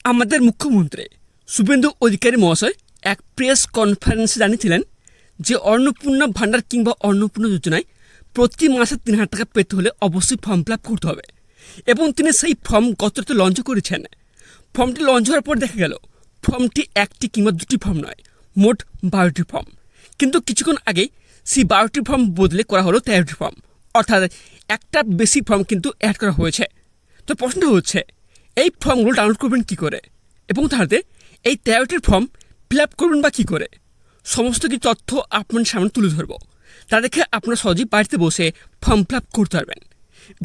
আমাদের মুখ্যমন্ত্রী শুভেন্দু অধিকারী মহাশয় এক প্রেস কনফারেন্সে জানিয়েছিলেন যে অন্নপূর্ণা ভাণ্ডার কিংবা অন্নপূর্ণা যোজনায় প্রতি মাসে ৩,০০০ টাকা পেতে হলে অবশ্যই ফর্ম ফিল আপ করতে হবে এবং তিনি সেই ফর্ম গতরাতে লঞ্চ করেছেন। ফর্মটি লঞ্চ হওয়ার পর দেখা গেল ফর্মটি একটি কিংবা দুটি ফর্ম নয়, মোট ১২টি ফর্ম। কিন্তু কিছুক্ষণ আগেই সেই ১২টি ফর্ম বদলে করা হলো ১৩টি ফর্ম, অর্থাৎ একটা বেশি ফর্ম কিন্তু অ্যাড করা হয়েছে। তো প্রশ্নটা হচ্ছে, এই ফর্মগুলো ডাউনলোড করবেন কী করে এবং তাহলে এই ১৩টির ফর্ম ফিল আপ করবেন বা কী করে, সমস্ত কিছু তথ্য আপনার সামনে তুলে ধরবো। তা দেখে আপনারা সহজেই বাড়িতে বসে ফর্ম ফিল আপ করতে পারবেন।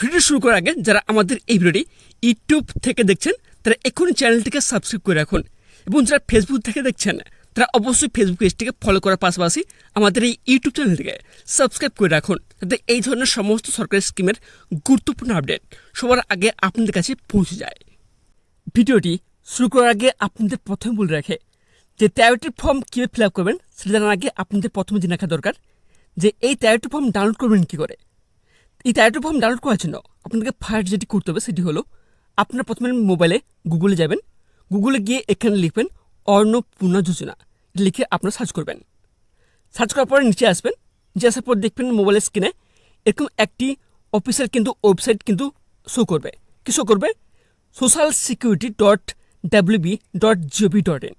ভিডিও শুরু করার আগে যারা আমাদের এই ভিডিওটি ইউটিউব থেকে দেখছেন তারা এখনই চ্যানেলটিকে সাবস্ক্রাইব করে রাখুন এবং যারা ফেসবুক থেকে দেখছেন তারা অবশ্যই ফেসবুক পেজটিকে ফলো করার পাশাপাশি আমাদের এই ইউটিউব চ্যানেলটিকে সাবস্ক্রাইব করে রাখুন, যাতে এই ধরনের সমস্ত সরকারি স্কিমের গুরুত্বপূর্ণ আপডেট সবার আগে আপনাদের কাছে পৌঁছে যায়। ভিডিওটি শুরু করার আগে আপনাদের প্রথমে বলে রাখে যে ১৩টি ফর্ম কীভাবে ফিল আপ করবেন সেটা জানার আগে আপনাদের প্রথমে জেনে রাখা দরকার যে এই ১৩টি ফর্ম ডাউনলোড করবেন কী করে। এই ১৩টি ফর্ম ডাউনলোড করার জন্য আপনাদেরকে ফার্স্ট যেটি করতে হবে সেটি হলো আপনারা প্রথমে মোবাইলে গুগলে যাবেন, গুগলে গিয়ে এখানে লিখবেন অন্নপূর্ণা যোজনা, লিখে আপনারা সার্চ করবেন। সার্চ করার পরে নিচে আসবেন, নিচে আসার পর দেখবেন মোবাইলের স্ক্রিনে এরকম একটি অফিসিয়াল কিন্তু ওয়েবসাইট কিন্তু শো করবে। কী শো করবে? socialsecurity.wb.gov.in,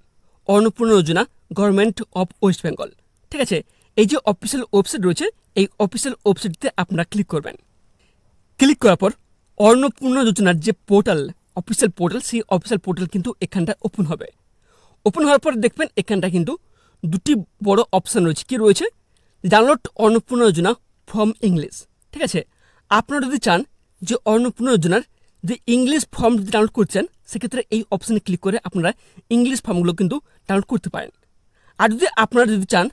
Annapurna Yojana, government of West Bengal. ঠিক আছে, এই যে অফিসিয়াল ওয়েবসাইট রয়েছে এই অফিসিয়াল ওয়েবসাইটটিতে আপনারা ক্লিক করবেন। ক্লিক করার পর অন্নপূর্ণা যোজনার যে পোর্টাল, অফিসিয়াল পোর্টাল, সেই অফিসিয়াল পোর্টাল কিন্তু এখানটা ওপেন হবে। ওপেন হওয়ার পর দেখবেন এখানটা কিন্তু দুটি বড় অপশান রয়েছে। কি রয়েছে? ডাউনলোড অন্নপূর্ণা যোজনা ফর্ম ইংলিশ। ঠিক আছে, আপনারা যদি চান যে অন্নপূর্ণা যোজনার যে ইংলিশ ফর্ম যদি ডাউনলোড করছেন সেক্ষেত্রে এই অপশানে ক্লিক করে আপনারা ইংলিশ ফর্মগুলো কিন্তু ডাউনলোড করতে পারেন। আর আপনারা যদি চান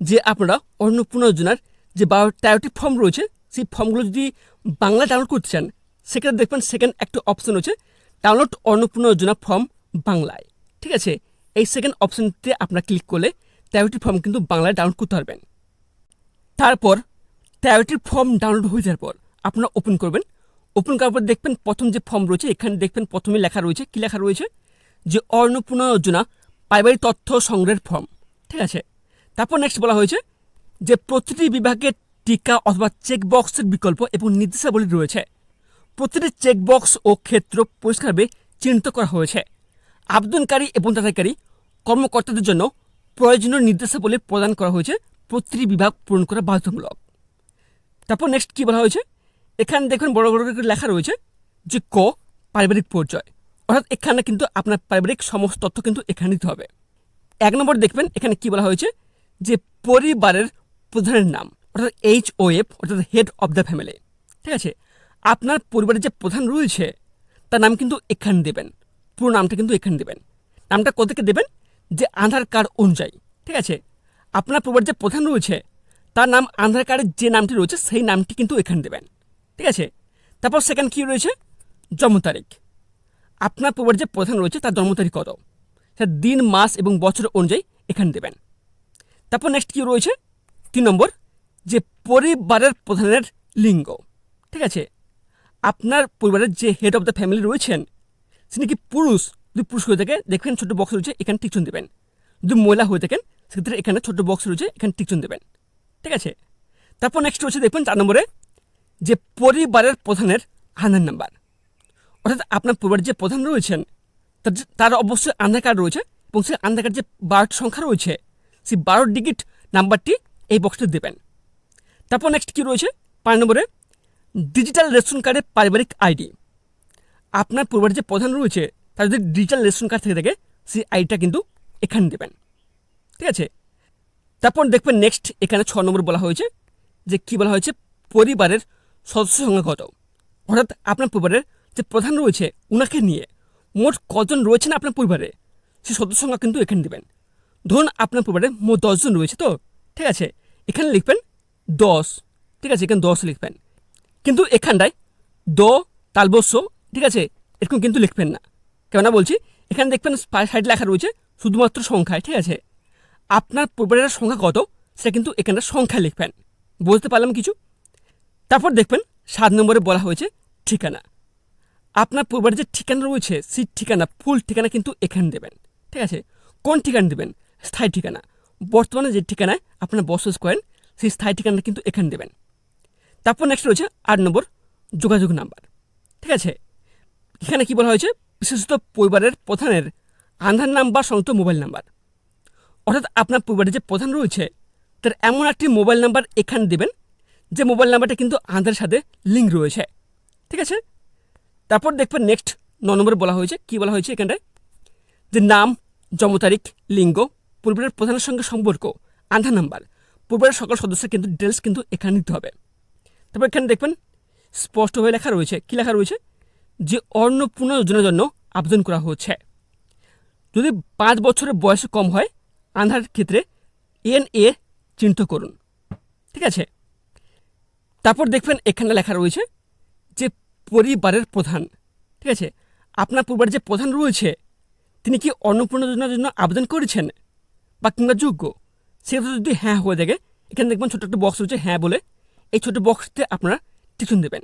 যে আপনারা অন্নপূর্ণা যোজনার যে ১৩টি ফর্ম রয়েছে সেই ফর্মগুলো যদি বাংলা ডাউনলোড করতে চান সেক্ষেত্রে দেখবেন সেকেন্ড একটা অপশান রয়েছে ডাউনলোড অন্নপূর্ণা যোজনা ফর্ম বাংলায়। ঠিক আছে, এই সেকেন্ড অপশানটিতে আপনারা ক্লিক করলে ১৩টি ফর্ম কিন্তু বাংলায় ডাউনলোড করতে পারবেন। তারপর ১৩টি ফর্ম ডাউনলোড হয়ে যাওয়ার পর আপনারা ওপেন করবেন। ওপেন করার পর দেখবেন প্রথম যে ফর্ম রয়েছে এখানে দেখবেন প্রথমে লেখা রয়েছে, কি লেখা রয়েছে? যে অন্নপূর্ণা যোজনা পারিবারিক তথ্য সংগ্রহের ফর্ম। ঠিক আছে, তারপর নেক্সট বলা হয়েছে যে প্রতিটি বিভাগের টিকা অথবা চেকবক্সের বিকল্প এবং নির্দেশাবলী রয়েছে। প্রতিটি চেকবক্স ও ক্ষেত্র পরিষ্কারভাবে চিহ্নিত করা হয়েছে। আবেদনকারী এবং যাচাইকারী কর্মকর্তাদের জন্য প্রয়োজনীয় নির্দেশাবলী প্রদান করা হয়েছে। প্রতিটি বিভাগ পূরণ করা বাধ্যতামূলক। তারপর নেক্সট কী বলা হয়েছে? এখানে দেখুন বড় বড় করে লেখা রয়েছে যে পারিবারিক পরিচয়, অর্থাৎ এখানে কিন্তু আপনার পারিবারিক সমস্ত তথ্য কিন্তু এখানে দিতে হবে। ১ নম্বর দেখবেন এখানে কি বলা হয়েছে যে পরিবারের প্রধানের নাম, অর্থাৎ HOF, অর্থাৎ হেড অফ দ্য ফ্যামিলি। ঠিক আছে, আপনার পরিবারের যে প্রধান রয়েছে তার নাম কিন্তু এখানে দেবেন, পুরো নামটা কিন্তু এখানে দেবেন। নামটা কোথেকে দেবেন? যে আধার কার্ড অনুযায়ী। ঠিক আছে, আপনার পরিবারের যে প্রধান রয়েছে তার নাম আধার কার্ডের যে নামটি রয়েছে সেই নামটি কিন্তু এখানে দেবেন। ঠিক আছে, তারপর সেকেন্ড কী রয়েছে? জন্ম তারিখ। আপনার পরিবারের যে প্রধান রয়েছে তার জন্ম তারিখ কত, সেটা দিন, মাস এবং বছর অনুযায়ী এখানে দেবেন। তারপর নেক্সট কী রয়েছে? ৩ নম্বর, যে পরিবারের প্রধানের লিঙ্গ। ঠিক আছে, আপনার পরিবারের যে হেড অফ দ্য ফ্যামিলি রয়েছেন তিনি কি পুরুষ? যদি পুরুষ হয়ে থাকে দেখবেন ছোটো বক্স রয়েছে, এখানে টিকচিহ্ন দেবেন। যদি মহিলা হয়ে থাকেন সেক্ষেত্রে এখানে ছোটো বক্স রয়েছে, এখানে টিকচিহ্ন দেবেন। ঠিক আছে, তারপর নেক্সট রয়েছে দেখবেন ৪ নম্বরে যে পরিবারের প্রধানের আধার নাম্বার, অর্থাৎ আপনার পরিবারের যে প্রধান রয়েছেন তার অবশ্যই আধার কার্ড রয়েছে এবং সেই আধার কার্ড যে 12টি সংখ্যা রয়েছে সেই 12 ডিজিট নাম্বারটি এই বক্সটি দেবেন। তারপর নেক্সট কী রয়েছে? ৫ নম্বরে ডিজিটাল রেশন কার্ডের পারিবারিক আইডি। আপনার পরিবারের যে প্রধান রয়েছে তার যদি ডিজিটাল রেশন কার্ড থেকে থাকে সেই আইডিটা কিন্তু এখানে দেবেন। ঠিক আছে, তারপর দেখবেন নেক্সট এখানে ৬ নম্বর বলা হয়েছে যে কী বলা হয়েছে? পরিবারের সদস্য সংখ্যা কত, অর্থাৎ আপনার পরিবারের যে প্রধান রয়েছে ওনাকে নিয়ে মোট কজন রয়েছেন আপনার পরিবারে সেই সদস্য সংখ্যা কিন্তু এখানে দেবেন। ধরুন আপনার পরিবারে মোট 10 জন রয়েছে, তো ঠিক আছে এখানে লিখবেন 10। ঠিক আছে, এখানে 10 লিখবেন, কিন্তু এখানটায় তালবস্য, ঠিক আছে, এরকম কিন্তু লিখবেন না। কেননা বলছি এখানে দেখবেন সাইড লেখা রয়েছে শুধুমাত্র সংখ্যায়। ঠিক আছে, আপনার পরিবারের সংখ্যা কত সেটা কিন্তু এখানে সংখ্যায় লিখবেন। বুঝতে পারলাম কিছু? তারপর দেখবেন ৭ নম্বরে বলা হয়েছে ঠিকানা। আপনার পরিবারের যে ঠিকানা রয়েছে সেই ঠিকানা, ফুল ঠিকানা কিন্তু এখানে দেবেন। ঠিক আছে, কোন ঠিকানা দেবেন? স্থায়ী ঠিকানা। বর্তমানে যে ঠিকানায় আপনারা বসবাস করেন সেই স্থায়ী ঠিকানা কিন্তু এখানে দেবেন। তারপর নেক্সট রয়েছে 8 নম্বর, যোগাযোগ নাম্বার। ঠিক আছে, এখানে কি বলা হয়েছে? বিশেষত পরিবারের প্রধানের আধার নাম্বার সংযুক্ত মোবাইল নাম্বার। অর্থাৎ আপনার পরিবারের যে প্রধান রয়েছে তার এমন একটি মোবাইল নাম্বার এখানে দেবেন যে মোবাইল নাম্বারটা কিন্তু আধারের সাথে লিঙ্ক রয়েছে। ঠিক আছে, তারপর দেখবেন নেক্সট 9 নম্বরে বলা হয়েছে, কি বলা হয়েছে এখানটায়? যে নাম, জন্ম তারিখ, লিঙ্গ, পরিবারের প্রধানের সঙ্গে সম্পর্ক, আধার নাম্বার, পরিবারের সকল সদস্যের কিন্তু ডিটেলস কিন্তু এখানে নিতে হবে। তারপর এখানে দেখবেন স্পষ্টভাবে লেখা রয়েছে, কি লেখা রয়েছে? যে অন্নপূর্ণা যোজনার জন্য আবেদন করা হচ্ছে। যদি 5 বছরের বয়স কম হয়, আধার ক্ষেত্রে NA চিহ্নিত করুন। ঠিক আছে, তারপর দেখবেন এখানে লেখা রয়েছে যে পরিবারের প্রধান। ঠিক আছে, আপনার পরিবারের যে প্রধান রয়েছে তিনি কি অন্নপূর্ণা যোজনার জন্য আবেদন করেছেন বা কিংবা যোগ্য? সেক্ষেত্রে যদি হ্যাঁ হয়ে থাকে, এখানে দেখবেন ছোটো একটা বক্স রয়েছে হ্যাঁ বলে, এই ছোটো বক্সতে আপনারা টিচুন দেবেন।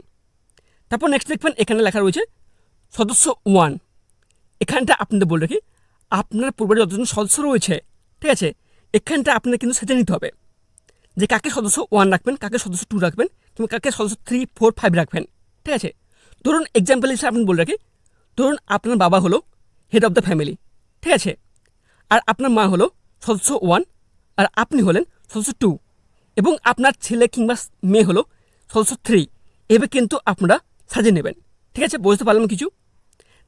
তারপর নেক্সট দেখবেন এখানে লেখা রয়েছে সদস্য 1। এখানটা আপনাদের বলে রাখি, আপনার পরিবারের যতজন সদস্য রয়েছে, ঠিক আছে, এখানটা আপনার কিন্তু সেটা নিতে হবে যে কাকে সদস্য 1 রাখবেন, কাকে সদস্য 2 রাখবেন, তুমি কাকে সদস্য 3, 4, 5 রাখবেন। ঠিক আছে, ধরুন এক্সাম্পল হিসেবে আপনি বলে রাখি, ধরুন আপনার বাবা হলো হেড অফ দ্য ফ্যামিলি। ঠিক আছে, আর আপনার মা হলো সদস্য 1, আর আপনি হলেন সদস্য 2, এবং আপনার ছেলে কিংবা মেয়ে হলো সদস্য 3। এভাবে কিন্তু আপনারা সাজিয়ে নেবেন। ঠিক আছে, বুঝতে পারলাম কিছু?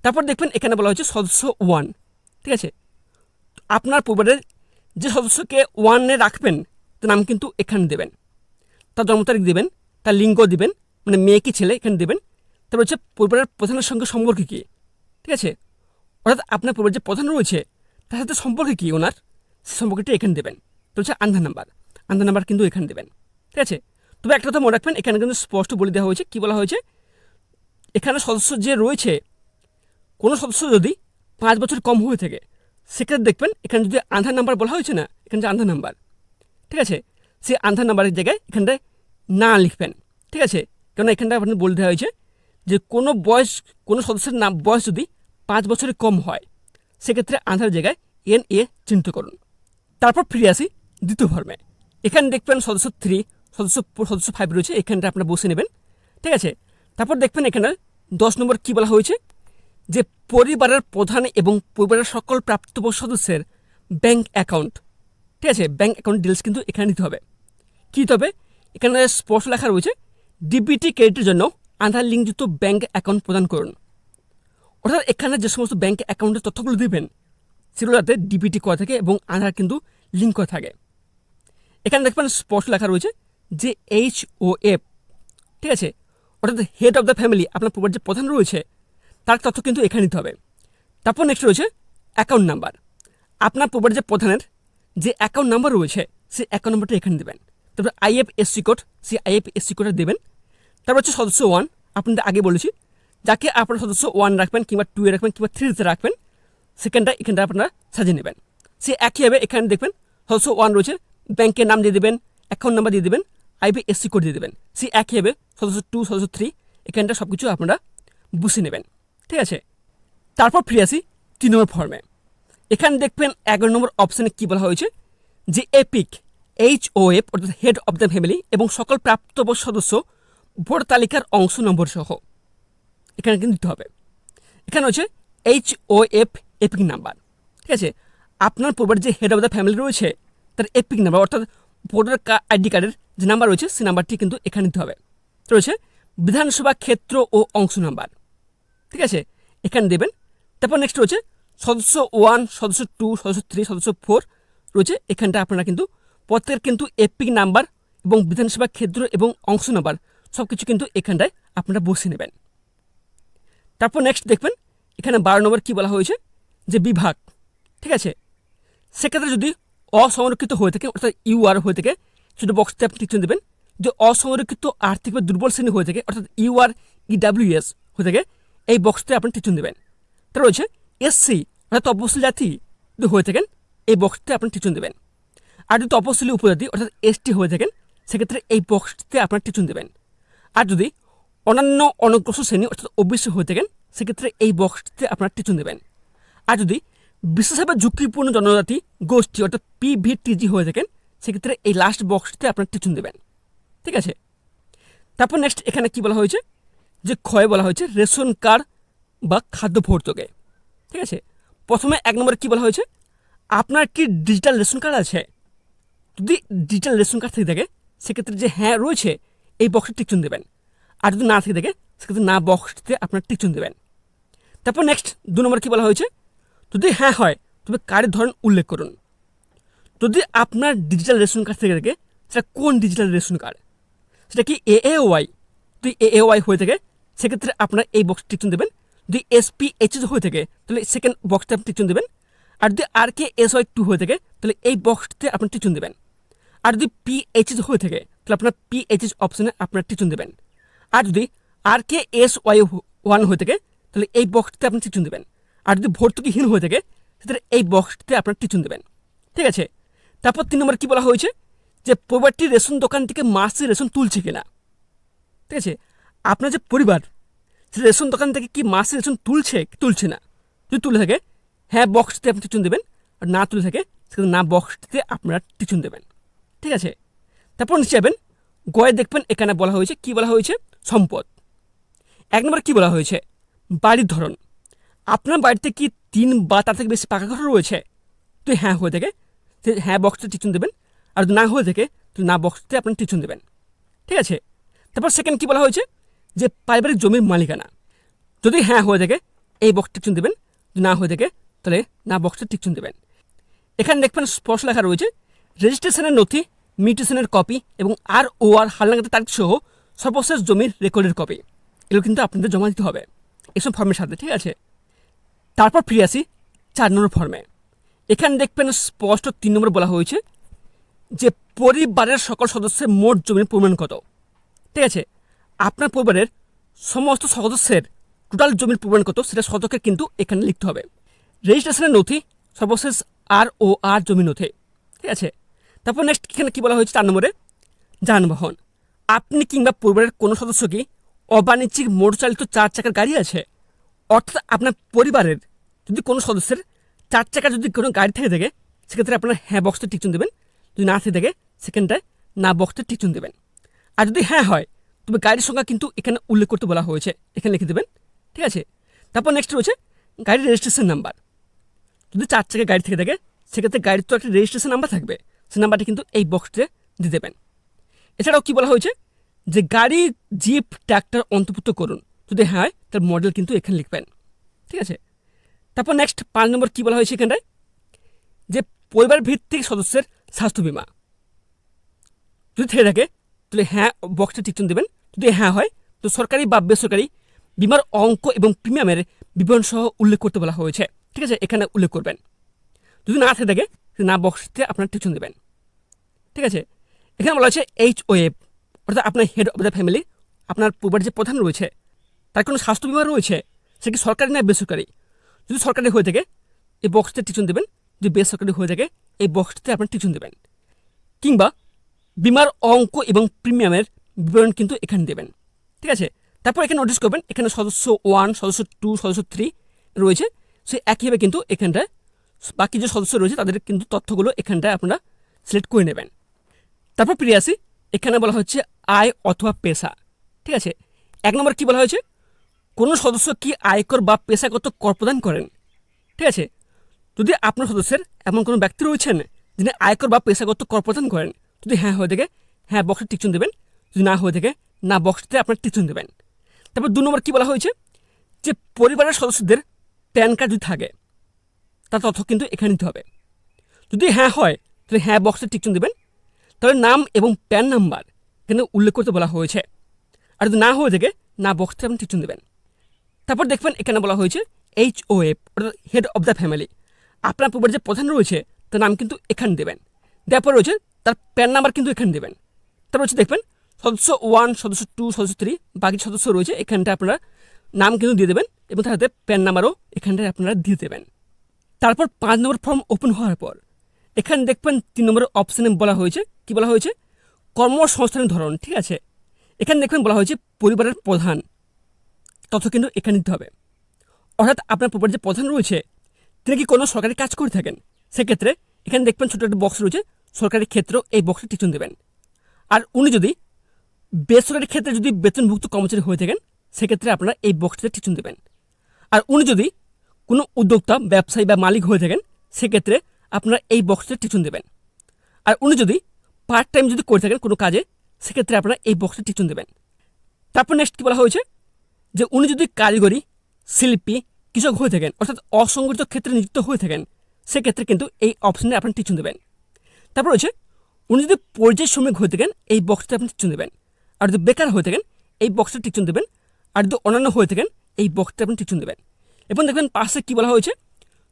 তারপর দেখবেন এখানে বলা হয়েছে সদস্য 1। ঠিক আছে, আপনার পরিবারের যে সদস্যকে 1-এ রাখবেন তার নাম কিন্তু এখানে দেবেন, তার জন্ম তারিখ দেবেন, তার লিঙ্গ দিবেন, মানে মেয়ে কি ছেলে এখানে দেবেন। তারপর হচ্ছে পরিবারের প্রধানের সঙ্গে সম্পর্ক কী। ঠিক আছে, অর্থাৎ আপনার পরিবারের যে প্রধান রয়েছে তার সাথে সম্পর্কে কী ওনার, সে সম্পর্কটা এখানে দেবেন। তো হচ্ছে আধার নাম্বার, আধার নাম্বার কিন্তু এখানে দেবেন। ঠিক আছে, তবে একটা কথা মনে রাখবেন, এখানে কিন্তু স্পষ্ট বলে দেওয়া হয়েছে, কী বলা হয়েছে? এখানে সদস্য যে রয়েছে, কোনো সদস্য যদি 5 বছর কম হয়ে থাকে, সেক্ষেত্রে দেখবেন এখানে যদি আধার নাম্বার বলা হয়েছে না, এখানে যে আধার নাম্বার, ঠিক আছে, সেই আধার নাম্বারের জায়গায় এখানটায় না লিখবেন। ঠিক আছে, কারণ এখানটায় আপনার বলে দেওয়া হয়েছে যে কোনো সদস্যের নাম বয়স যদি 5 বছরের কম হয়, সেক্ষেত্রে আধার জায়গায় NA চিহ্নিত করুন। তারপর ফিরে আসি দ্বিতীয় ফর্মে। এখানে দেখবেন সদস্য 3, সদস্য 4, সদস্য 5 রয়েছে, এখানটা আপনারা বসে নেবেন। ঠিক আছে, তারপর দেখবেন এখানে 10 নম্বর কী বলা হয়েছে? যে পরিবারের প্রধান এবং পরিবারের সকল প্রাপ্তবয়স্ক সদস্যের ব্যাংক অ্যাকাউন্ট। ঠিক আছে, ব্যাংক অ্যাকাউন্ট ডিটেলস কিন্তু এখানে নিতে হবে। কী দিতে হবে? এখানে স্পষ্ট লেখা রয়েছে DBT ক্রেডিটের জন্য আধার লিঙ্কযুক্ত ব্যাংক অ্যাকাউন্ট প্রদান করুন। অর্থাৎ এখানে যে সমস্ত ব্যাংক অ্যাকাউন্টের তথ্যগুলো দেবেন সেগুলো যাতে DBT করা থাকে এবং আধার কিন্তু লিঙ্ক করা থাকে। এখানে দেখবেন স্পষ্ট লেখা রয়েছে যে HOF। ঠিক আছে, অর্থাৎ হেড অফ দ্য ফ্যামিলি, আপনার পরিবারের যে প্রধান রয়েছে তার তথ্য কিন্তু এখানে নিতে হবে। তারপর নেক্সট রয়েছে অ্যাকাউন্ট নাম্বার। আপনার পরিবারের যে প্রধানের যে অ্যাকাউন্ট নাম্বার রয়েছে সেই অ্যাকাউন্ট নাম্বারটা এখানে দেবেন। তারপর IFSC কোড, সেই IFSC কোডটা দেবেন। তারপর হচ্ছে সদস্য 1, আপনাদের আগে বলেছি, যাকে আপনারা সদস্য 1 রাখবেন কিংবা 2-এ রাখবেন কিংবা 3-তে রাখবেন, সেখানটা এখানটা আপনারা সাজিয়ে নেবেন। সে একইভাবে এখানে দেখবেন সদস্য 1 রয়েছে, ব্যাংকের নাম দিয়ে দেবেন, অ্যাকাউন্ট নাম্বার দিয়ে দেবেন, IFSC কোড দিয়ে দেবেন। সেই একইভাবে সদস্য 2, সদস্য 3 এখানটা সব কিছু আপনারা বুঝে নেবেন। ঠিক আছে, তারপর ফিরে আসি 3 নম্বর ফর্মে। এখানে দেখবেন 11 নম্বর অপশানে কী বলা হয়েছে? যে এপিক HOF অর্থাৎ হেড অফ দ্য ফ্যামিলি এবং সকল প্রাপ্তবয়স্ক সদস্য ভোটার তালিকার অংশ নম্বর সহ এখানে কিন্তু দিতে হবে। এখানে হচ্ছে HOF এপিক নাম্বার। ঠিক আছে, আপনার পরিবারের যে হেড অফ দ্য ফ্যামিলি রয়েছে তার এপিক নাম্বার অর্থাৎ ভোটার ID কার্ডের যে নাম্বার রয়েছে সেই নাম্বারটি কিন্তু এখানে দিতে হবে। রয়েছে বিধানসভা ক্ষেত্র ও অংশ নাম্বার। ঠিক আছে, এখানে দেবেন। তারপর নেক্সট রয়েছে সদস্য 1, সদস্য 2, সদস্য 3, সদস্য 4 রয়েছে, এখানটা আপনারা কিন্তু প্রত্যেকের কিন্তু এপিক নাম্বার এবং বিধানসভা ক্ষেত্র এবং অংশ নাম্বার সব কিছু কিন্তু এখানটায় আপনারা বসে নেবেন। তারপর নেক্সট দেখবেন এখানে 12 নম্বর কী বলা হয়েছে? যে বিভাগ। ঠিক আছে, সেক্ষেত্রে যদি অসংরক্ষিত হয়ে থাকে অর্থাৎ UR হয়ে থাকে, সেটা বক্সতে আপনি টিক দেবেন। যে অসংরক্ষিত আর্থিক বা দুর্বল শ্রেণী হয়ে থাকে অর্থাৎ UR EWS হয়ে থাকে, এই বক্সতে আপনি টিক দেবেন। তার রয়েছে SC অর্থাৎ তপশিলি জাতি যদি হয়ে থাকেন, এই বক্সতে আপনি টিক দেবেন। আর যদি তপশিলি উপজাতি অর্থাৎ ST হয়ে থাকেন, সেক্ষেত্রে এই বক্সতে আপনার টিক দেবেন। আর যদি অন্যান্য অনগ্রসর শ্রেণী অর্থাৎ OBC হয়ে থাকেন, সেক্ষেত্রে এই বক্সটিতে আপনারা টিচুন দেবেন। আর যদি বিশেষভাবে ঝুঁকিপূর্ণ জনজাতি গোষ্ঠী অর্থাৎ PVTG হয়ে থাকেন, সেক্ষেত্রে এই লাস্ট বক্সটিতে আপনারা টিচুন দেবেন। ঠিক আছে, তারপর নেক্সট এখানে কি বলা হয়েছে, যে ক্ষয় বলা হয়েছে রেশন কার্ড বা খাদ্য ভর্তুকে। ঠিক আছে, প্রথমে 1 নম্বরে কী বলা হয়েছে, আপনার কি ডিজিটাল রেশন কার্ড আছে? যদি ডিজিটাল রেশন কার্ড থেকে থাকে সেক্ষেত্রে যে হ্যাঁ রয়েছে এই বক্সে টিকচুন দেবেন। আর যদি না থেকে থাকে সেক্ষেত্রে না বক্সটিতে আপনার টিকচুন দেবেন। তারপর নেক্সট 2 নম্বর কী বলা হয়েছে, যদি হ্যাঁ হয় তবে কার্ডের ধরন উল্লেখ করুন। যদি আপনার ডিজিটাল রেশন কার্ড থেকে থাকে সেটা কোন ডিজিটাল রেশন কার্ড, সেটা কি AAOY? যদি AAOY হয়ে থাকে সেক্ষেত্রে আপনার এই বক্স টিকচুন দেবেন। যদি SPHS হয়ে থাকে তাহলে সেকেন্ড বক্সটা আপনি টিকচুন দেবেন। আর যদি RKSY2 হয়ে থাকে তাহলে এই বক্সটিতে আপনার টিচুন দেবেন। আর যদি PHS হয়ে থাকে তাহলে আপনার PHS অপশানে আপনার টিচুন দেবেন। আর যদি RKSY1 হয়ে থাকে তাহলে এই বক্সটিতে আপনি টিচুন দেবেন। আর যদি ভর্তুকিহীন হয়ে থাকে সেক্ষেত্রে এই বক্সটিতে আপনার টিচুন দেবেন। ঠিক আছে, তারপর 3 নম্বর কী বলা হয়েছে, যে পরিবারটি রেশন দোকান থেকে মাসে রেশন তুলছে কিনা। ঠিক আছে, আপনার যে পরিবার সে রেশন দোকান থেকে কি মাসে রেশন তুলছে না, যদি তুলে থাকে হ্যাঁ বক্সটিতে আপনি টিচুন দেবেন। আর না তুলে থাকে সেক্ষেত্রে না বক্সটিতে আপনারা টিচুন দেবেন। ঠিক আছে, তারপর নিচে যাবেন, গয়ে দেখবেন এখানে বলা হয়েছে কি বলা হয়েছে, সম্পদ। 1 নম্বর কী বলা হয়েছে, বাড়ির ধরন। আপনার বাড়িতে কি 3 বা তার থেকে বেশি পাকা ঘর রয়েছে? তো হ্যাঁ হয়ে থাকে হ্যাঁ বক্সটিতে টিচুন দেবেন। আর যদি না হয়ে থাকে তো না বক্সটিতে আপনি টিচুন দেবেন। ঠিক আছে, তারপর সেকেন্ড কী বলা হয়েছে, যে পারিবারিক জমির মালিকানা। যদি হ্যাঁ হয়ে থাকে এই বক্সটি টিচুন দেবেন, যদি না হয়ে থাকে তাহলে না বক্সটা টিকচুন দেবেন। এখানে দেখবেন স্পষ্ট লেখা রয়েছে রেজিস্ট্রেশনের নথি, মিউটেশনের কপি এবং ROR হালনাগাদের তারিখ সহ সর্বশেষ জমির রেকর্ডের কপি, এগুলো কিন্তু আপনাদের জমা দিতে হবে এসব ফর্মের সাথে। ঠিক আছে, তারপর ফিরে আসি 4 নম্বর ফর্মে। এখানে দেখবেন স্পষ্ট 3 নম্বর বলা হয়েছে যে পরিবারের সকল সদস্যের মোট জমির পরিমাণ কত। ঠিক আছে, আপনার পরিবারের সমস্ত সদস্যের টোটাল জমির পরিমাণ কত সেটা শতকে কিন্তু এখানে লিখতে হবে। রেজিস্ট্রেশনের নথি, সর্বশেষ ROR জমি নথি। ঠিক আছে, তারপর নেক্সট এখানে কী বলা হয়েছে 4 নম্বরে, যানবাহন। আপনি কিংবা পরিবারের কোনো সদস্য কি অবাণিজ্যিক মোটরচালিত 4 চাকার গাড়ি আছে? অর্থাৎ আপনার পরিবারের যদি কোনো সদস্যের 4 চাকার যদি কোনো গাড়ি থেকে থাকে সেক্ষেত্রে আপনার হ্যাঁ বক্সটা টিকচুন দেবেন। যদি না থেকে থাকে সেকেন্ডটায় না বক্সটা টিকচুন দেবেন। আর যদি হ্যাঁ হয় তবে গাড়ির সংখ্যা কিন্তু এখানে উল্লেখ করতে বলা হয়েছে, এখানে লিখে দেবেন। ঠিক আছে, তারপর নেক্সট রয়েছে গাড়ির রেজিস্ট্রেশন নাম্বার। যদি 4 চাকার গাড়ি থেকে থাকে সেক্ষেত্রে গাড়ির তো একটা রেজিস্ট্রেশন নাম্বার থাকবে, সেই নাম্বারটা কিন্তু এই বক্সে দিয়ে দেবেন। এছাড়াও কী বলা হয়েছে, যে গাড়ি, জিপ, ট্র্যাক্টর অন্তর্ভুক্ত করুন। যদি হ্যাঁ হয় তার মডেল কিন্তু এখানে লিখবেন। ঠিক আছে, তারপর নেক্সট 5 নম্বর কী বলা হয়েছে এখানটায়, যে পরিবার ভিত্তিক সদস্যের স্বাস্থ্য বিমা। যদি থেকে থাকে তাহলে হ্যাঁ বক্সটা টিকচুন দেবেন। যদি হ্যাঁ হয় তো সরকারি বা বেসরকারি বিমার অঙ্ক এবং প্রিমিয়ামের বিবরণ সহ উল্লেখ করতে বলা হয়েছে। ঠিক আছে, এখানে উল্লেখ করবেন। যদি না থেকে থাকে না বক্সতে আপনার টিকচুন দেবেন। ঠিক আছে, এখানে বলা হয়েছে HOF অর্থাৎ আপনার হেড অফ দ্য ফ্যামিলি, আপনার পরিবারের যে প্রধান রয়েছে তার কোনো স্বাস্থ্য বিমা রয়েছে, সে কি সরকারি না বেসরকারি? যদি সরকারি হয়ে থাকে এই বক্সতে টিকচুন দেবেন। যদি বেসরকারি হয়ে থাকে এই বক্সটিতে আপনার টিকচুন দেবেন। কিংবা বিমার অঙ্ক এবং প্রিমিয়ামের বিবরণ কিন্তু এখানে দেবেন। ঠিক আছে, তারপর এখানে নোটিস করবেন এখানে সদস্য 1, সদস্য 2, সদস্য 3 রয়েছে। সে একইভাবে কিন্তু এখানটায় বাকি যে সদস্য রয়েছে তাদের কিন্তু তথ্যগুলো এখানটায় আপনারা সিলেক্ট করে নেবেন। তারপর ফিরে আসি, এখানে বলা হচ্ছে আয় অথবা পেশা। ঠিক আছে, 1 নম্বর কী বলা হয়েছে, কোনো সদস্য কি আয়কর বা পেশাগত কর প্রদান করেন? ঠিক আছে, যদি আপনার সদস্যের এমন কোনো ব্যক্তি রয়েছেন যিনি আয়কর বা পেশাগত কর প্রদান করেন, যদি হ্যাঁ হয়ে থাকে হ্যাঁ বক্সে টিকচুন দেবেন। যদি না হয়ে থাকে না বক্সটিতে আপনার টিকচুন দেবেন। তারপর 2 নম্বর কী বলা হয়েছে, যে পরিবারের সদস্যদের প্যান কার্ড যদি থাকে তার তথ্য কিন্তু এখানে নিতে হবে। যদি হ্যাঁ হয় তাহলে হ্যাঁ বক্সে টিকচুন দেবেন। তাহলে নাম এবং প্যান নাম্বার এখানে উল্লেখ করতে বলা হয়েছে। আর যদি না হয়ে থাকে না বক্সে আপনি টিকচুন দেবেন। তারপর দেখবেন এখানে বলা হয়েছে HOF অর্থাৎ হেড অফ দ্য ফ্যামিলি, আপনার পরিবারের যে প্রধান রয়েছে তার নাম কিন্তু এখানে দেবেন। তারপর রয়েছে তার প্যান নাম্বার কিন্তু এখানে দেবেন। তারপর হচ্ছে দেখবেন সদস্য 1, সদস্য 2, সদস্য 3 বাকি সদস্য রয়েছে এখানটা আপনারা নাম কিন্তু দিয়ে দেবেন এবং তার সাথে প্যান নাম্বারও এখানটায় আপনারা দিয়ে দেবেন। তারপর 5 নম্বর ফর্ম ওপেন হওয়ার পর এখানে দেখবেন 3 নম্বর অপশানে বলা হয়েছে কি বলা হয়েছে, কর্মসংস্থানের ধরন। ঠিক আছে, এখানে দেখবেন বলা হয়েছে পরিবারের প্রধান তথ্য কিন্তু এখানে দিতে হবে। অর্থাৎ আপনার পরিবারের যে প্রধান রয়েছে তিনি কি কোনো সরকারি কাজ করে থাকেন, সেক্ষেত্রে এখানে দেখবেন ছোটো একটা বক্স রয়েছে সরকারি ক্ষেত্র, এই বক্সে টিচুন দেবেন। আর উনি যদি বেসরকারি ক্ষেত্রে যদি বেতনভুক্ত কর্মচারী হয়ে থাকেন সেক্ষেত্রে আপনারা এই বক্সটিতে টিচুন দেবেন। আর উনি যদি কোনো উদ্যোক্তা, ব্যবসায়ী বা মালিক হয়ে থাকেন সেক্ষেত্রে আপনারা এই বক্সটিতে টিচুন দেবেন। আর উনি যদি পার্ট টাইম যদি করে থাকেন কোনো কাজে সেক্ষেত্রে আপনারা এই বক্সে টিচুন দেবেন। তারপর নেক্সট কী বলা হয়েছে যে উনি যদি কারিগরি, শিল্পী, কৃষক হয়ে থাকেন অর্থাৎ অসংগঠিত ক্ষেত্রে নিযুক্ত হয়ে থাকেন সেক্ষেত্রে কিন্তু এই অপশানে আপনি টিচুন দেবেন। তারপর রয়েছে উনি যদি পরিযায়ী শ্রমিক হয়ে থাকেন এই বক্সটা আপনি টিচুন দেবেন। আর যদি বেকার হয়ে থাকেন এই বক্সটা টিচুন দেবেন। আর যদি অন্যান্য হয়ে থাকেন এই বক্সটা আপনি টিচুন দেবেন। এবং দেখবেন পাশে কী বলা হয়েছে,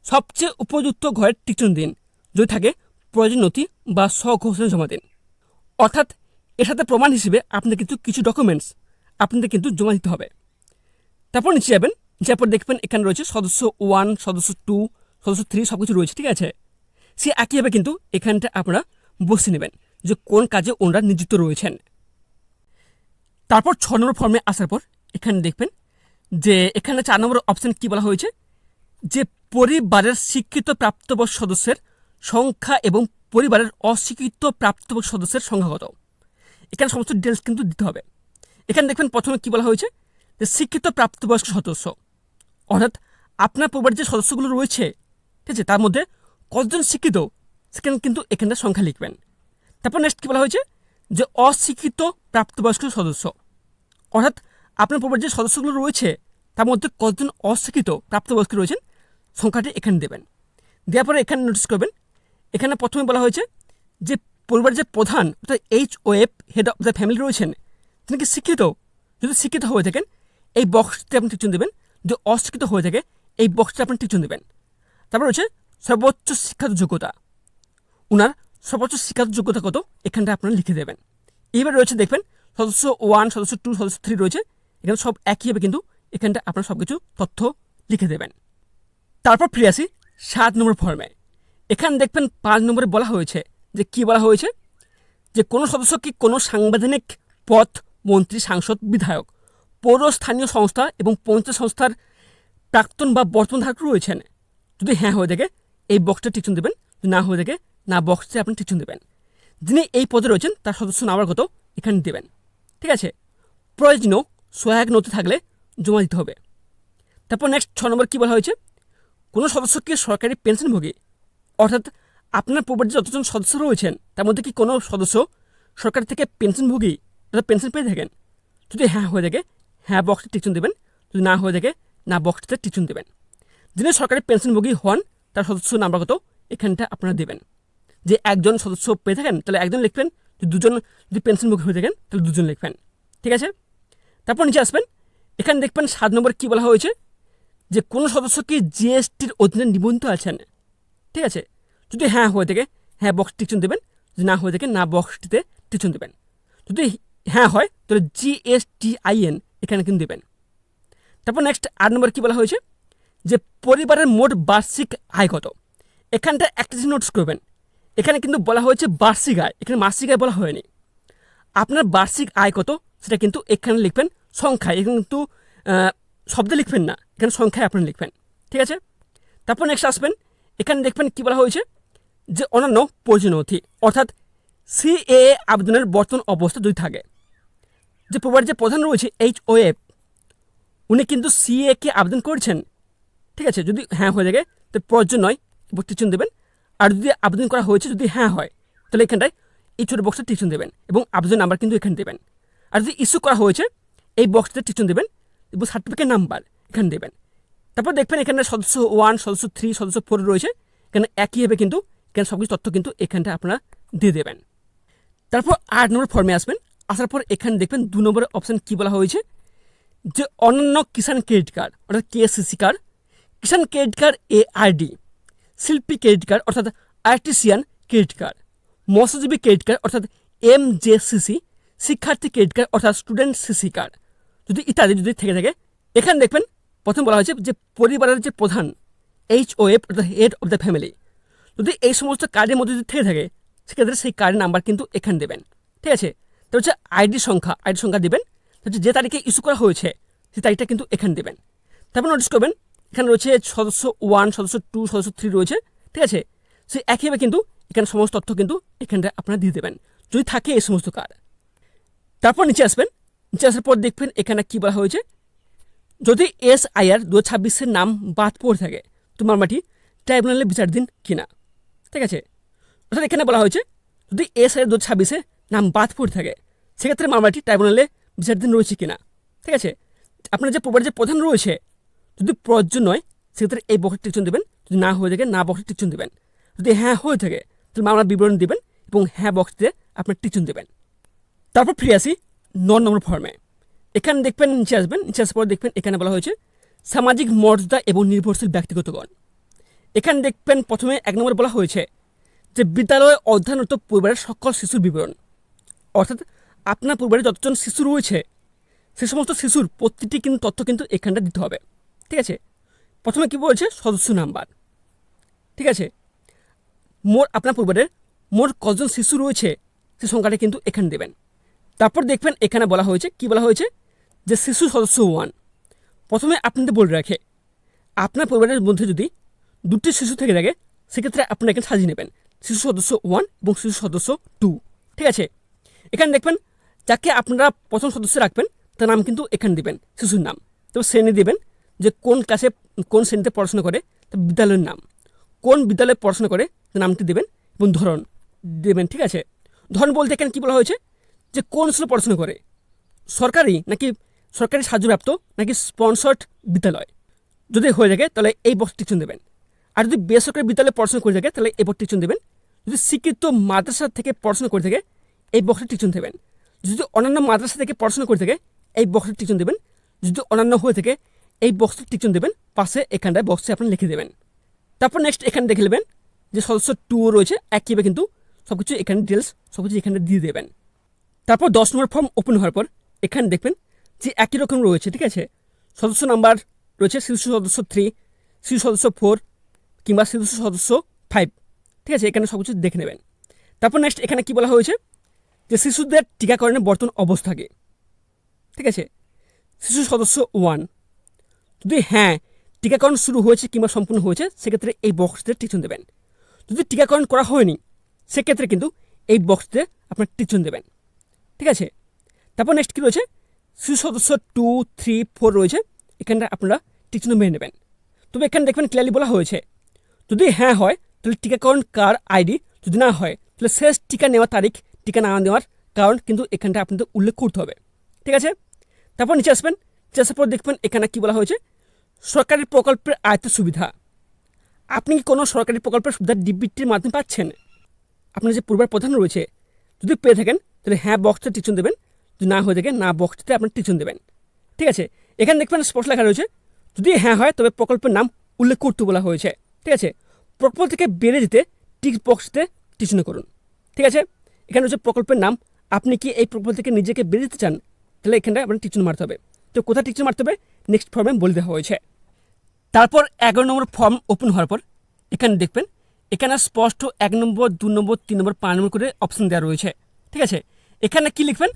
সবচেয়ে উপযুক্ত ঘরের টিচুন দিন যদি থাকে প্রয়োজন নথি বা স্বঘোষণা জমা দিন। অর্থাৎ এর সাথে প্রমাণ হিসেবে আপনাদের কিন্তু কিছু ডকুমেন্টস আপনাদের কিন্তু জমা দিতে হবে। তারপর নিচে যাবেন, যারপর দেখবেন এখানে রয়েছে সদস্য 1, সদস্য 2, সদস্য 3 সব কিছু রয়েছে, ঠিক আছে। সে একইভাবে কিন্তু এখানটা আপনারা বসে নেবেন যে কোন কাজে ওনারা নিযুক্ত রয়েছেন। তারপর 6 নম্বর ফর্মে আসার পর এখানে দেখবেন যে এখানে 4 নম্বর অপশান কী বলা হয়েছে যে পরিবারের স্বীকৃত প্রাপ্তবয়স্ক সদস্যের সংখ্যা এবং পরিবারের অস্বীকৃত প্রাপ্তবয়স্ক সদস্যের সংখ্যা কত, এখানে সমস্ত ডিটেলস কিন্তু দিতে হবে। এখানে দেখবেন প্রথমে কী বলা হয়েছে যে স্বীকৃত প্রাপ্তবয়স্ক সদস্য, অর্থাৎ আপনার পরিবারের যে সদস্যগুলো রয়েছে ঠিক আছে তার মধ্যে কতজন শিক্ষিত সেখানে কিন্তু এখানটা সংখ্যা লিখবেন। তারপর নেক্সট কী বলা হয়েছে যে অস্বীকৃত প্রাপ্তবয়স্ক সদস্য, অর্থাৎ আপনার পরিবারের যে সদস্যগুলো রয়েছে তার মধ্যে কতজন অস্বীকৃত প্রাপ্তবয়স্ক রয়েছেন সংখ্যাটি এখানে দেবেন। দেওয়ার পরে এখানে নোটিস করবেন এখানে প্রথমে বলা হয়েছে যে পরিবারের যে প্রধান অর্থাৎ HOF, head of the family রয়েছেন তিনি কি শিক্ষিত, যদি শিক্ষিত হয়ে থাকেন এই বক্সটি আপনি টিচুন দেবেন। যদি অশিক্ষিত হয়ে থাকে এই বক্সটি আপনি টিচুন দেবেন। তারপর রয়েছে সর্বোচ্চ শিক্ষাগত যোগ্যতা, ওনার সর্বোচ্চ শিক্ষাগত যোগ্যতা কত এখানটা আপনারা লিখে দেবেন। এইবার রয়েছে দেখবেন সদস্য 1, সদস্য 2, সদস্য 3 রয়েছে, এখানে সব একইভাবে কিন্তু এখানটা আপনারা সব কিছু তথ্য লিখে দেবেন। তারপর ফিরে আসি 7 নম্বর ফর্মে। এখানে দেখবেন 5 নম্বরে বলা হয়েছে যে কি বলা হয়েছে যে কোনো সদস্য কি কোনো সাংবিধানিক পদ, মন্ত্রী, সাংসদ, বিধায়ক, পৌর স্থানীয় সংস্থা এবং পঞ্চায়েত সংস্থার প্রাক্তন বা বর্তমান ধারক রয়েছেন, যদি হ্যাঁ হয়ে থাকে এই বক্সটা টিচুন দেবেন, যদি না হয়ে থাকে না বক্সটি আপনি টিচুন দেবেন। যিনি এই পদে রয়েছেন তার সদস্য নাম্বার কত এখানে দেবেন, ঠিক আছে। প্রয়োজনীয় সহায়ক নথি থাকলে জমা দিতে হবে। তারপর নেক্সট 6 নম্বর কী বলা হয়েছে কোনো সদস্যকে সরকারি পেনশনভোগী, অর্থাৎ আপনার পরিবারের যতজন সদস্য রয়েছেন তার মধ্যে কি কোনো সদস্য সরকার থেকে পেনশনভোগী অর্থাৎ পেনশন পেয়ে থাকেন, যদি হ্যাঁ হয়ে থাকে হ্যাঁ বক্সটি টিচুন দেবেন, যদি না হয়ে থাকে না বক্সটিতে টিচুন দেবেন। যিনি সরকারি পেনশনভোগী হন তার সদস্য নাম্বার কত এখানটা আপনারা দেবেন। যে একজন সদস্য পেয়ে থাকেন তাহলে একজন লিখবেন, যদি দুজন যদি পেনশনভোগী হয়ে থাকেন তাহলে দুজন লিখবেন, ঠিক আছে। তারপর নিচে আসবেন, এখানে দেখবেন 7 নম্বর কী বলা হয়েছে যে কোনো সদস্য কি GSTর অধীনে নিবন্ধিত আছেন, ঠিক আছে। যদি হ্যাঁ হয়ে থাকে হ্যাঁ বক্স টিচুন দেবেন, যদি না হয়ে থাকে না বক্সটিতে টিচুন দেবেন। যদি হ্যাঁ হয় তাহলে GSTIN এখানে কিন্তু দেবেন। তারপর নেক্সট 8 নম্বর কী বলা হয়েছে যে পরিবারের মোট বার্ষিক আয় কত, এখানটা একটা জিনিস নোটিস করবেন এখানে কিন্তু বলা হয়েছে বার্ষিক আয়, এখানে মাসিক আয় বলা হয়নি। আপনার বার্ষিক আয় কত সেটা কিন্তু এখানে লিখবেন সংখ্যায়, এখানে কিন্তু শব্দে লিখবেন না, এখানে সংখ্যায় আপনি লিখবেন, ঠিক আছে। তারপর নেক্সট আসবেন, এখানে দেখবেন কী বলা হয়েছে যে অন্যান্য প্রয়োজনীয় নথি, অর্থাৎ CAA আবেদনের বর্তমান অবস্থা যদি থাকে, যে পরিবারের যে প্রধান রয়েছে HOF উনি কিন্তু CAA আবেদন করেছেন, ঠিক আছে। যদি হ্যাঁ হয়ে থাকে তো প্রয়োজন নয় টিচুন দেবেন। আর যদি আবেদন করা হয়েছে যদি হ্যাঁ হয় তাহলে এখানটায় এই ছোটো বক্সটা টিচুন দেবেন এবং আবেদন নাম্বার কিন্তু এখানে দেবেন। আর যদি ইস্যু করা হয়েছে এই বক্সটা টিচুন দেবেন এবং সার্টিফিকেট নাম্বার এখানে দেবেন। তারপর দেখবেন এখানে সদস্য 1, সদস্য 3, সদস্য 4 রয়েছে, এখানে একইভাবে কিন্তু এখানে সব কিছু তথ্য কিন্তু এখানটা আপনারা দিয়ে দেবেন। তারপর 8 নম্বর ফর্মে আসবেন, আসার পর এখানে দেখবেন 2 নম্বরের অপশান কী বলা হয়েছে যে অন্যান্য কিষাণ ক্রেডিট কার্ড অর্থাৎ KCC কার্ড, কিষাণ ক্রেডিট কার্ড ARD, শিল্পী ক্রেডিট কার্ড অর্থাৎ আর্টিসিয়ান ক্রেডিট কার্ড, মৎস্যজীবী ক্রেডিট কার্ড অর্থাৎ MJCC, শিক্ষার্থী ক্রেডিট কার্ড অর্থাৎ স্টুডেন্ট CC কার্ড যদি ইত্যাদি যদি থেকে থাকে, এখানে দেখবেন প্রথম বলা হয়েছে যে পরিবারের যে প্রধান HOF অর্থাৎ হেড অফ দ্য ফ্যামিলি, যদি এই সমস্ত কার্ডের মধ্যে যদি থেকে থাকে সেক্ষেত্রে সেই কার্ডের নাম্বার কিন্তু এখানে দেবেন, ঠিক আছে। তো হচ্ছে আইডি সংখ্যা দেবেন, হচ্ছে যে তারিখে ইস্যু করা হয়েছে সেই তারিখটা কিন্তু এখানে দেবেন। তারপর নোটিস করবেন এখানে রয়েছে সদস্য 1, সদস্য 2, সদস্য 3 রয়েছে, ঠিক আছে। সেই একইভাবে কিন্তু এখানে সমস্ত তথ্য কিন্তু এখানটা আপনারা দিয়ে দেবেন যদি থাকে এই সমস্ত কার্ড। তারপর নিচে আসবেন, নিচে আসার পর দেখবেন এখানে কী বলা হয়েছে, যদি SIR 2026 নাম বাদ পড়ে থাকে তো মামলাটি ট্রাইব্যুনালে বিচারাধীন কিনা, ঠিক আছে। অর্থাৎ এখানে বলা হয়েছে যদি SIR 2026 নাম বাদ পড়ে থাকে সেক্ষেত্রে মামলাটি ট্রাইব্যুনালে বিচারাধীন রয়েছে কিনা, ঠিক আছে। আপনার যে পরিবারের যে প্রধান রয়েছে যদি প্রযোজ্য নয় সেক্ষেত্রে এই বক্সে টিকচন দেবেন, যদি না হয়ে থাকে না বক্সে টিকচন দেবেন, যদি হ্যাঁ হয়ে থাকে তাহলে মামলার বিবরণ দেবেন এবং হ্যাঁ বক্সতে আপনার টিকচন দেবেন। তারপর ফিরে আসি 9 নম্বর ফর্মে। এখানে দেখবেন নিচে আসবেন, নিচে আসার পর দেখবেন এখানে বলা হয়েছে সামাজিক মর্যাদা এবং নির্ভরশীল ব্যক্তিগতগণ। এখানে দেখবেন প্রথমে 1 নম্বর বলা হয়েছে যে বিদ্যালয়ে অধ্যয়নরত পরিবারের সকল শিশুর বিবরণ, অর্থাৎ আপনার পরিবারে যতজন শিশু রয়েছে সে সমস্ত শিশুর প্রতিটি কিন্তু তথ্য কিন্তু এখানটা দিতে হবে, ঠিক আছে। প্রথমে কি বলছে সদস্য নাম্বার, ঠিক আছে। আপনার পরিবারের মোট কজন শিশু রয়েছে সে সংখ্যাটা কিন্তু এখানে দেবেন। তারপর দেখবেন এখানে বলা হয়েছে কি বলা হয়েছে যে শিশু সদস্য 1। প্রথমে আপনাদের বলে রাখে আপনার পরিবারের মধ্যে যদি 2টি শিশু থেকে থাকে সেক্ষেত্রে আপনারা এখানে সাজিয়ে নেবেন শিশু সদস্য 1 এবং শিশু সদস্য 2, ঠিক আছে। এখানে দেখবেন যাকে আপনারা প্রথম সদস্য রাখবেন তার নাম কিন্তু এখানে দেবেন শিশুর নাম, তবে শ্রেণী দেবেন যে কোন ক্লাসে কোন শ্রেণীতে পড়াশোনা করে তার বিদ্যালয়ের নাম, কোন বিদ্যালয়ে পড়াশোনা করে তার নামটি দেবেন এবং ধরন দেবেন, ঠিক আছে। ধরন বলতে এখানে কী বলা হয়েছে যে কোন স্কুলে পড়াশোনা করে, সরকারি নাকি সরকারি সাহায্যপ্রাপ্ত নাকি স্পন্সর্ড বিদ্যালয়, যদি হয়ে থাকে তাহলে এই বক্স টিকচন দেবেন। আর যদি বেসরকারি বিদ্যালয়ে পড়াশোনা করে থাকে তাহলে এই বক্স টিকচন দেবেন। যদি স্বীকৃত মাদ্রাসা থেকে পড়াশোনা করে থাকে এই বক্সে টিকচন দেবেন। যদি অন্যান্য মাদ্রাসা থেকে পড়াশোনা করে থাকে এই বক্সে টিকচন দেবেন। যদি অন্যান্য হয়ে থাকে এই বক্সে টিকচন দেবেন, পাশে এখানটায় বক্সে আপনি লিখে দেবেন। তারপর নেক্সট এখানে দেখে নেবেন যে সদস্য 2 রয়েছে, একইভাবে কিন্তু সব কিছু এখানে ডিটেলস সব কিছু এখানে দিয়ে দেবেন। তারপর 10 নম্বর ফর্ম ওপেন হওয়ার পর এখানে দেখবেন যে একই রকম রয়েছে, ঠিক আছে। সদস্য নাম্বার রয়েছে শিশু সদস্য 3, শিশু সদস্য 4 কিংবা শিশু সদস্য 5, ঠিক আছে। এখানে সব কিছু দেখে নেবেন। তারপর নেক্সট এখানে কি বলা হয়েছে যে শিশুদের টিকাকরণের বর্তমান অবস্থা কি, ঠিক আছে। শিশু সদস্য 1 যদি হ্যাঁ টিকাকরণ শুরু হয়েছে কিংবা সম্পূর্ণ হয়েছে সেক্ষেত্রে এই বক্সতে টিকচন দেবেন। যদি টিকাকরণ করা হয়নি সেক্ষেত্রে কিন্তু এই বক্সতে আপনার টিকচন দেবেন, ঠিক আছে। তারপর নেক্সট কী রয়েছে শিশু সদস্য 2, 3, 4 রয়েছে, এখানটা আপনারা টিকচিহ্ন মেনে নেবেন। তবে এখানে দেখবেন ক্লিয়ারলি বলা হয়েছে যদি হ্যাঁ হয় তাহলে টিকাকরণ কার আইডি, যদি না হয় তাহলে শেষ টিকা নেওয়ার তারিখ, টিকা না নেওয়ার কারণ কিন্তু এখানটা আপনাদের উল্লেখ করতে হবে, ঠিক আছে। তারপর নিচে আসবেন, নিচে আসার পর দেখবেন এখানে কী বলা হয়েছে সরকারি প্রকল্পের আয়ত্ত সুবিধা। আপনি কি কোনো সরকারি প্রকল্পের সুবিধা ডিবিটির মাধ্যমে পাচ্ছেন? আপনার যে পরিবার প্রধান রয়েছে যদি পেয়ে থাকেন তাহলে হ্যাঁ বক্সটা টিকচন দেবেন, যদি না হয়ে থাকে না বক্সটাতে আপনার টিকচন দেবেন, ঠিক আছে। এখানে দেখবেন স্পষ্ট লেখা রয়েছে যদি হ্যাঁ হয় তবে প্রকল্পের নাম উল্লেখ করতে বলা হয়েছে, ঠিক আছে। প্রকল্প থেকে বেড়ে যেতে টিক বক্সতে টিকচন করুন, ঠিক আছে। এখানে রয়েছে প্রকল্পের নাম, আপনি কি এই প্রকল্প থেকে নিজেকে বেড়ে যেতে চান তাহলে এখানটা আপনার টিকচন মারতে হবে। তো কোথায় টিকচন মারতে হবে নেক্সট ফর্মে বলে দেওয়া হয়েছে। তারপর 11 নম্বর ফর্ম ওপেন হওয়ার পর এখানে দেখবেন এখানে স্পষ্ট 1 নম্বর, 2 নম্বর, 3 নম্বর, 5 নম্বর করে অপশন দেওয়া রয়েছে, ঠিক আছে। এখানে কি লিখবেন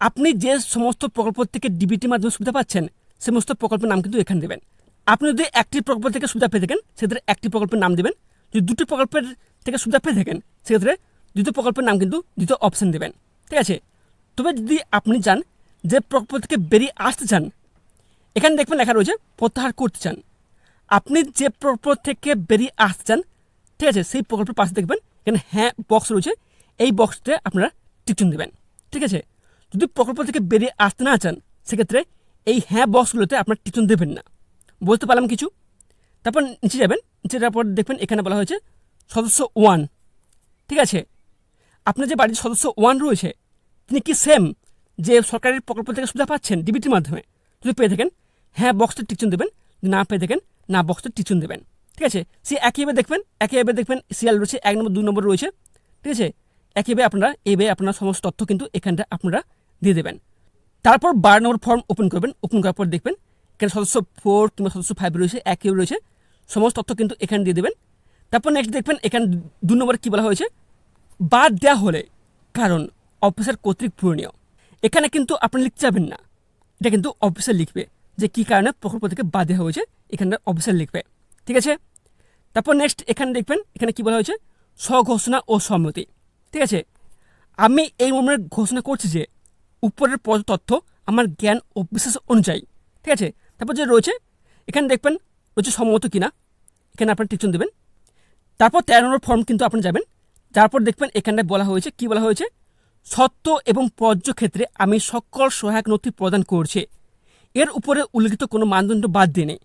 আপনি যে সমস্ত প্রকল্প থেকে ডিবিটির মাধ্যমে সুবিধা পাচ্ছেন সমস্ত প্রকল্পের নাম কিন্তু এখানে দেবেন। আপনি যদি একটি প্রকল্প থেকে সুবিধা পেয়ে থাকেন সেক্ষেত্রে একটি প্রকল্পের নাম দেবেন। যদি দুটি প্রকল্পের থেকে সুবিধা পেয়ে থাকেন সেক্ষেত্রে দ্বিতীয় প্রকল্পের নাম কিন্তু দ্বিতীয় অপশন দেবেন, ঠিক আছে। তবে যদি আপনি চান যে প্রকল্প থেকে বেরিয়ে আসতে চান এখানে দেখবেন লেখা রয়েছে প্রত্যাহার করতে চান। আপনি যে প্রকল্প থেকে বেরিয়ে আসতে চান, ঠিক আছে, সেই প্রকল্পের পাশে দেখবেন এখানে হ্যাঁ বক্স রয়েছে, এই বক্সতে আপনারা টিকচন দেবেন, ঠিক আছে। যদি প্রকল্প থেকে বেরিয়ে আসতে না চান সেক্ষেত্রে এই হ্যাঁ বক্সগুলোতে আপনার টিকচন দেবেন না। বলতে পারলাম কিছু। তারপর নিচে যাবেন, নিচে যাওয়ার পর দেখবেন এখানে বলা হয়েছে সদস্য 1, ঠিক আছে। আপনার যে বাড়ির সদস্য 1 রয়েছে তিনি কি সেম যে সরকারি প্রকল্প থেকে সুবিধা পাচ্ছেন ডিবিটির মাধ্যমে, যদি পেয়ে থাকেন হ্যাঁ বক্সটা টিকচন দেবেন, যদি না পেয়ে থাকেন না বক্সটা টিকচন দেবেন, ঠিক আছে। সে একইভাবে দেখবেন সিরিয়াল রয়েছে 1 নম্বর 2 নম্বর রয়েছে, ঠিক আছে। একইভাবে আপনারা সমস্ত তথ্য কিন্তু এখানটা আপনারা দিয়ে দেবেন। তারপর 12 নম্বর ফর্ম ওপেন করবেন। ওপেন করার পর দেখবেন এখানে সদস্য 4 কিংবা সদস্য 5 রয়েছে, একইভাবে রয়েছে, সমস্ত তথ্য কিন্তু এখানে দিয়ে দেবেন। তারপর নেক্সট দেখবেন এখানে 2 নম্বরে কী বলা হয়েছে বাদ দেওয়া হলে কারণ অফিসার কর্তৃক পূরণীয়। এখানে কিন্তু আপনি লিখতে যাবেন না, এটা কিন্তু অফিসার লিখবে। যে কী কারণে প্রকল্প থেকে বাদ দেওয়া হয়েছে, এখানটা অফিসার লিখবে। ঠিক আছে, তারপর নেক্সট এখানে দেখবেন এখানে কী বলা হয়েছে, স্বঘোষণা ও সম্মতি। ঠিক আছে, আমি এই মর্মে ঘোষণা করছি যে উপরের প্রদত্ত তথ্য আমার জ্ঞান ও বিশ্বাস অনুযায়ী। ঠিক আছে, তারপর যে রয়েছে এখানে দেখবেন রয়েছে সম্মত কিনা, এখানে আপনার টিকচন দেবেন। তারপর 13 নম্বর ফর্ম কিন্তু আপনি যাবেন, যারপর দেখবেন এখানটায় বলা হয়েছে কি বলা হয়েছে, সত্য এবং প্রযোজ্য ক্ষেত্রে আমি সকল সহায়ক নথি প্রদান করছি। এর উপরে উল্লিখিত কোনো মানদণ্ড বাদ দিয়ে নেই।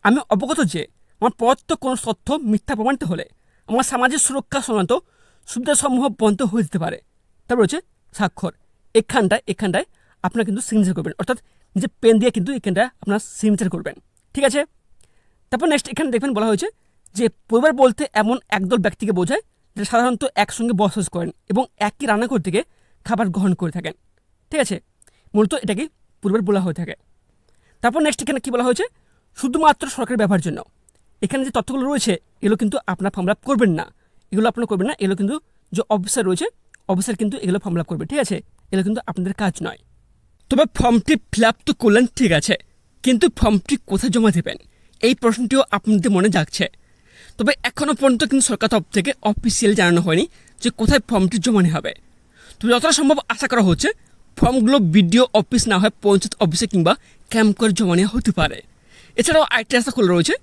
আমি অবগত যে আমার প্রদত্ত কোনো তথ্য মিথ্যা প্রমাণিত হলে আমার সামাজিক সুরক্ষা সংক্রান্ত সুবিধাসমূহ বন্ধ হয়ে যেতে পারে। তারপর রয়েছে স্বাক্ষর। এখানটায় আপনারা কিন্তু সিগনেচার করবেন, অর্থাৎ নিজে পেন দিয়ে কিন্তু এখানটায় আপনার সিগনেচার করবেন। ঠিক আছে, তারপর নেক্সট এখানে দেখবেন বলা হয়েছে যে পরিবার বলতে এমন একদল ব্যক্তিকে বোঝায় যারা সাধারণত একসঙ্গে বসবাস করেন এবং একই রান্নাঘর থেকে খাবার গ্রহণ করে থাকেন। ঠিক আছে, মূলত এটাকে পরিবার বলা হয়ে থাকে। তারপর নেক্সট এখানে কী বলা হয়েছে, শুধুমাত্র সরকারি ব্যবহারের জন্য। এখানে যে তথ্যগুলো রয়েছে এগুলো কিন্তু আপনার ফর্ম ফিল আপ করবেন না, এগুলো কিন্তু যে অফিসার রয়েছে অফিসার কিন্তু এগুলো ফর্ম ফিল আপ করবে। ঠিক আছে, এগুলো কিন্তু আপনাদের কাজ নয়। তবে ফর্মটি ফিল আপ তো করলেন, ঠিক আছে, কিন্তু ফর্মটি কোথায় জমা দেবেন এই প্রশ্নটিও আপনাদের মনে জাগছে। তবে এখনও পর্যন্ত কিন্তু সরকার তরফ থেকে অফিসিয়ালি জানানো হয়নি যে কোথায় ফর্মটি জমা নেওয়া হবে। তবে যতটা সম্ভব আশা করা হচ্ছে ফর্মগুলো বিডিও অফিস না হয় পঞ্চায়েত অফিসে কিংবা ক্যাম্প করে জমা নেওয়া হতে পারে। এছাড়াও আরেকটি রাস্তা খোলা রয়েছে,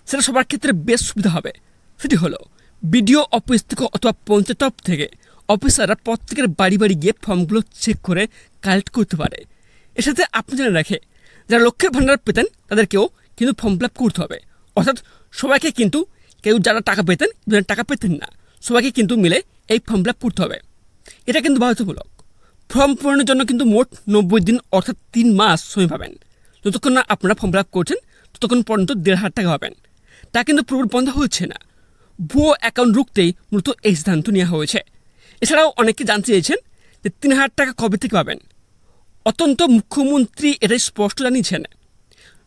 সেটা সবার ক্ষেত্রে বেশ সুবিধা হবে। সেটি হলো বিডিও অফিস থেকে অথবা পঞ্চায়েত তরফ থেকে অফিসাররা প্রত্যেকের বাড়ি বাড়ি গিয়ে ফর্মগুলো চেক করে কালেক্ট করতে পারে। এর সাথে আপনি জেনে রাখে যারা লক্ষ্যের ভাণ্ডার পেতেন তাদেরকেও কিন্তু ফর্ম ফিল আপ করতে হবে, অর্থাৎ সবাইকে কিন্তু, কেউ যারা টাকা পেতেন যারা টাকা পেতেন না সবাইকে কিন্তু মিলে এই ফর্ম ফিল আপ করতে হবে। এটা কিন্তু বাধ্যতামূলক। ফর্ম পূরণের জন্য কিন্তু মোট 90 দিন অর্থাৎ 3 মাস সময় পাবেন। যতক্ষণ না আপনারা ফর্ম ফিল আপ করছেন ততক্ষণ পর্যন্ত 1,500 টাকা পাবেন। তা কিন্তু পুরোপুরি বন্ধ হচ্ছে না, ভুয়ো অ্যাকাউন্ট রুখতেই মূলত এই সিদ্ধান্ত নেওয়া হয়েছে। এছাড়াও অনেকে জানতে চেয়েছেন যে 3,000 টাকা কবে থেকে পাবেন। অত্যন্ত মুখ্যমন্ত্রী এটাই স্পষ্ট জানিয়েছেন,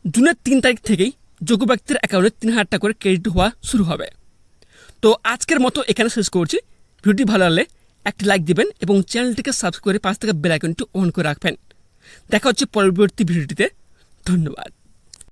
জুনের 3 তারিখ থেকেই যোগ্য ব্যক্তির অ্যাকাউন্টে 3,000 টাকা করে ক্রেডিট হওয়া শুরু হবে। তো আজকের মতো এখানে শেষ করছি। ভিডিওটি ভালো লাগলে একটি লাইক দিবেন এবং চ্যানেলটিকে সাবস্ক্রাইব করে পাশ থেকে বেল আইকনটি অন করে রাখবেন। দেখা হচ্ছে পরবর্তী ভিডিওটিতে। ধন্যবাদ।